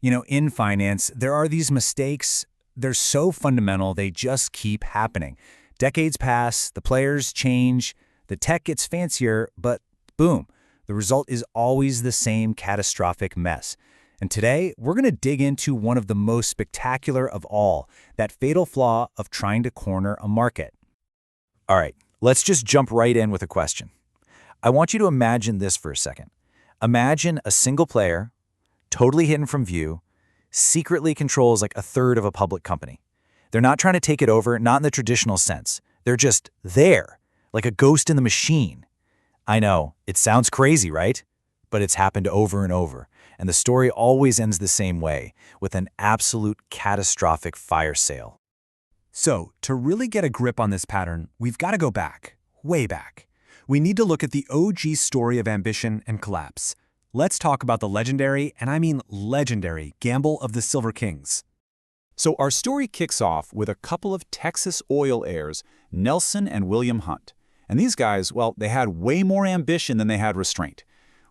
In finance, there are these mistakes. They're so fundamental, they just keep happening. Decades pass, the players change, the tech gets fancier, but boom, the result is always the same catastrophic mess. And today, we're going to dig into one of the most spectacular of all, that fatal flaw of trying to corner a market. All right, let's just jump right in with a question. I want you to imagine this for a second. Imagine a single player, totally hidden from view, secretly controls like a third of a public company. They're not trying to take it over, not in the traditional sense. They're just there, like a ghost in the machine. I know, it sounds crazy, right? But it's happened over and over. And the story always ends the same way, with an absolute catastrophic fire sale. So, to really get a grip on this pattern, we've got to go back, way back. We need to look at the OG story of ambition and collapse. Let's talk about the legendary, and I mean legendary, gamble of the Silver Kings. So our story kicks off with a couple of Texas oil heirs, Nelson and William Hunt. And these guys, well, they had way more ambition than they had restraint.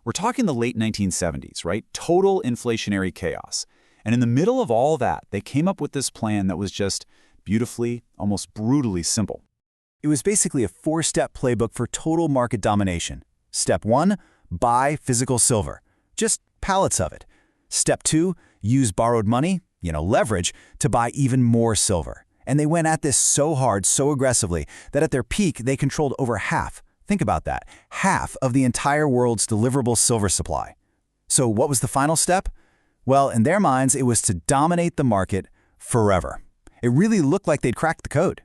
We're talking the late 1970s, right? Total inflationary chaos. And in the middle of all that, they came up with this plan that was just beautifully, almost brutally simple. It was basically a four-step playbook for total market domination. Step 1, buy physical silver. Just pallets of it. Step 2, use borrowed money, leverage, to buy even more silver. And they went at this so hard, so aggressively, that at their peak, they controlled over half. Think about that. Half of the entire world's deliverable silver supply. So what was the final step? Well, in their minds, it was to dominate the market forever. It really looked like they'd cracked the code.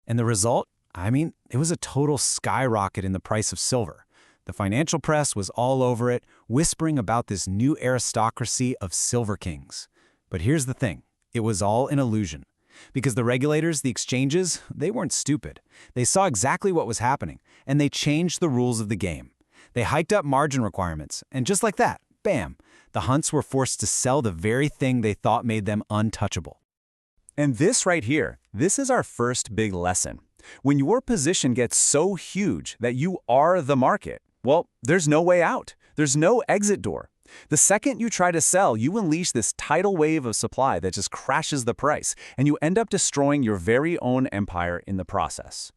And the result? It was a total skyrocket in the price of silver. The financial press was all over it, whispering about this new aristocracy of Silver Kings. But here's the thing. It was all an illusion. Because the regulators, the exchanges, they weren't stupid. They saw exactly what was happening, and they changed the rules of the game. They hiked up margin requirements, and just like that, bam, the Hunts were forced to sell the very thing they thought made them untouchable. And this right here, this is our first big lesson. When your position gets so huge that you are the market, well, there's no way out. There's no exit door. The second you try to sell, you unleash this tidal wave of supply that just crashes the price, and you end up destroying your very own empire in the process.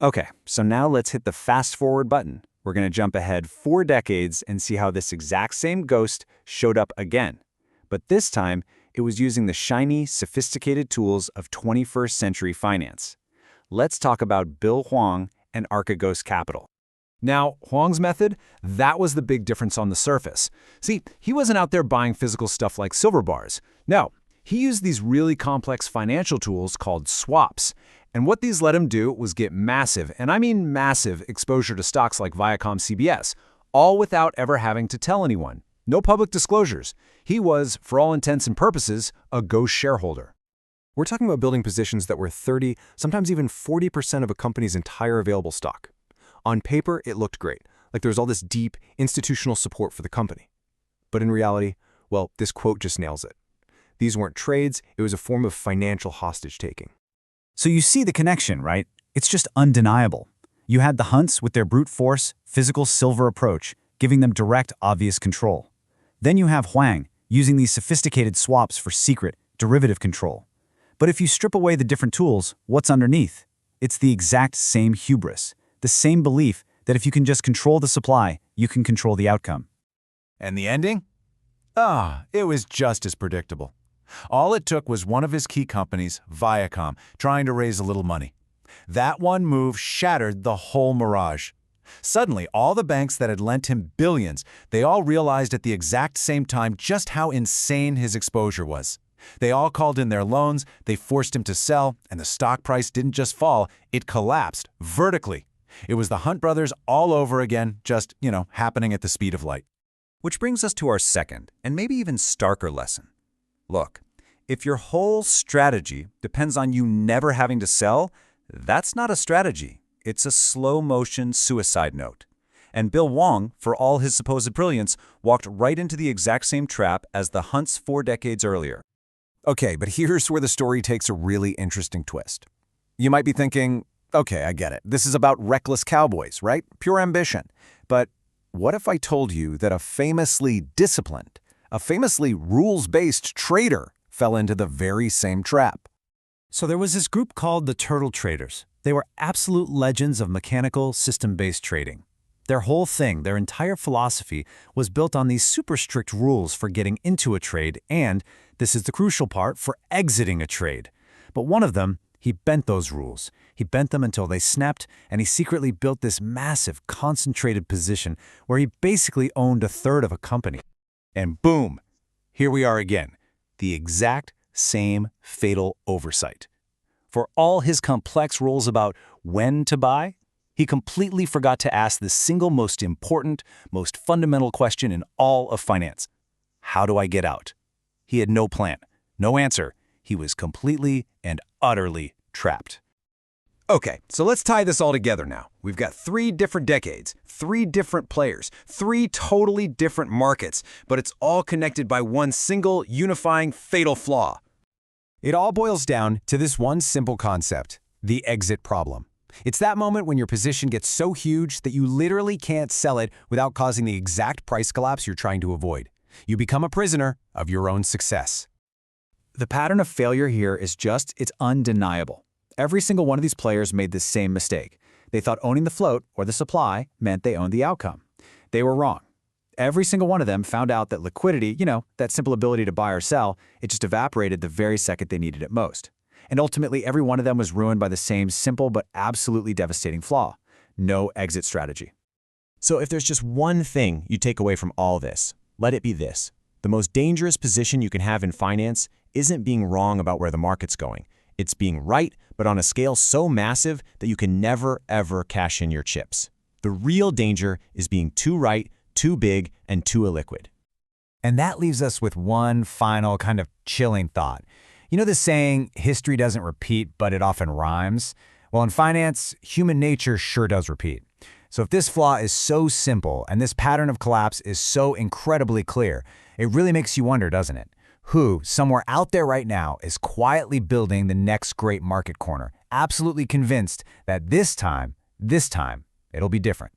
Okay, so now let's hit the fast forward button. We're going to jump ahead 4 decades and see how this exact same ghost showed up again. But this time, it was using the shiny, sophisticated tools of 21st century finance. Let's talk about Bill Hwang and Archegos Capital. Now, Hwang's method, that was the big difference on the surface. See, he wasn't out there buying physical stuff like silver bars. No, he used these really complex financial tools called swaps. And what these let him do was get massive, and I mean massive, exposure to stocks like Viacom CBS, all without ever having to tell anyone. No public disclosures. He was, for all intents and purposes, a ghost shareholder. We're talking about building positions that were 30, sometimes even 40% of a company's entire available stock. On paper, it looked great, like there was all this deep institutional support for the company. But in reality, well, this quote just nails it. These weren't trades, it was a form of financial hostage-taking. So you see the connection, right? It's just undeniable. You had the Hunts with their brute force, physical silver approach, giving them direct, obvious control. Then you have Hwang, using these sophisticated swaps for secret, derivative control. But if you strip away the different tools, what's underneath? It's the exact same hubris. The same belief that if you can just control the supply, you can control the outcome. And the ending? It was just as predictable. All it took was one of his key companies, Viacom, trying to raise a little money. That one move shattered the whole mirage. Suddenly, all the banks that had lent him billions, they all realized at the exact same time just how insane his exposure was. They all called in their loans, they forced him to sell, and the stock price didn't just fall, it collapsed vertically. It was the Hunt brothers all over again, just, happening at the speed of light. Which brings us to our second, and maybe even starker lesson. Look, if your whole strategy depends on you never having to sell, that's not a strategy. It's a slow-motion suicide note. And Bill Hwang, for all his supposed brilliance, walked right into the exact same trap as the Hunts 4 decades earlier. Okay, but here's where the story takes a really interesting twist. You might be thinking, okay, I get it. This is about reckless cowboys, right? Pure ambition. But what if I told you that a famously disciplined, a famously rules-based trader, fell into the very same trap. So there was this group called the Turtle Traders. They were absolute legends of mechanical, system-based trading. Their whole thing, their entire philosophy, was built on these super strict rules for getting into a trade and, this is the crucial part, for exiting a trade. But one of them, he bent those rules. He bent them until they snapped, and he secretly built this massive, concentrated position where he basically owned a third of a company. And boom, here we are again, the exact same fatal oversight. For all his complex rules about when to buy, he completely forgot to ask the single most important, most fundamental question in all of finance. How do I get out? He had no plan, no answer. He was completely and utterly trapped. Okay, so let's tie this all together now. We've got 3 different decades, 3 different players, 3 totally different markets, but it's all connected by one single, unifying, fatal flaw. It all boils down to this one simple concept, the exit problem. It's that moment when your position gets so huge that you literally can't sell it without causing the exact price collapse you're trying to avoid. You become a prisoner of your own success. The pattern of failure here is it's undeniable. Every single one of these players made the same mistake. They thought owning the float or the supply meant they owned the outcome. They were wrong. Every single one of them found out that liquidity, that simple ability to buy or sell, it just evaporated the very second they needed it most. And ultimately, every one of them was ruined by the same simple but absolutely devastating flaw: no exit strategy. So if there's just one thing you take away from all this, let it be this. The most dangerous position you can have in finance isn't being wrong about where the market's going. It's being right, but on a scale so massive that you can never, ever cash in your chips. The real danger is being too right, too big, and too illiquid. And that leaves us with one final kind of chilling thought. You know the saying, history doesn't repeat, but it often rhymes? Well, in finance, human nature sure does repeat. So if this flaw is so simple and this pattern of collapse is so incredibly clear, it really makes you wonder, doesn't it? Who, somewhere out there right now, is quietly building the next great market corner, absolutely convinced that this time, it'll be different.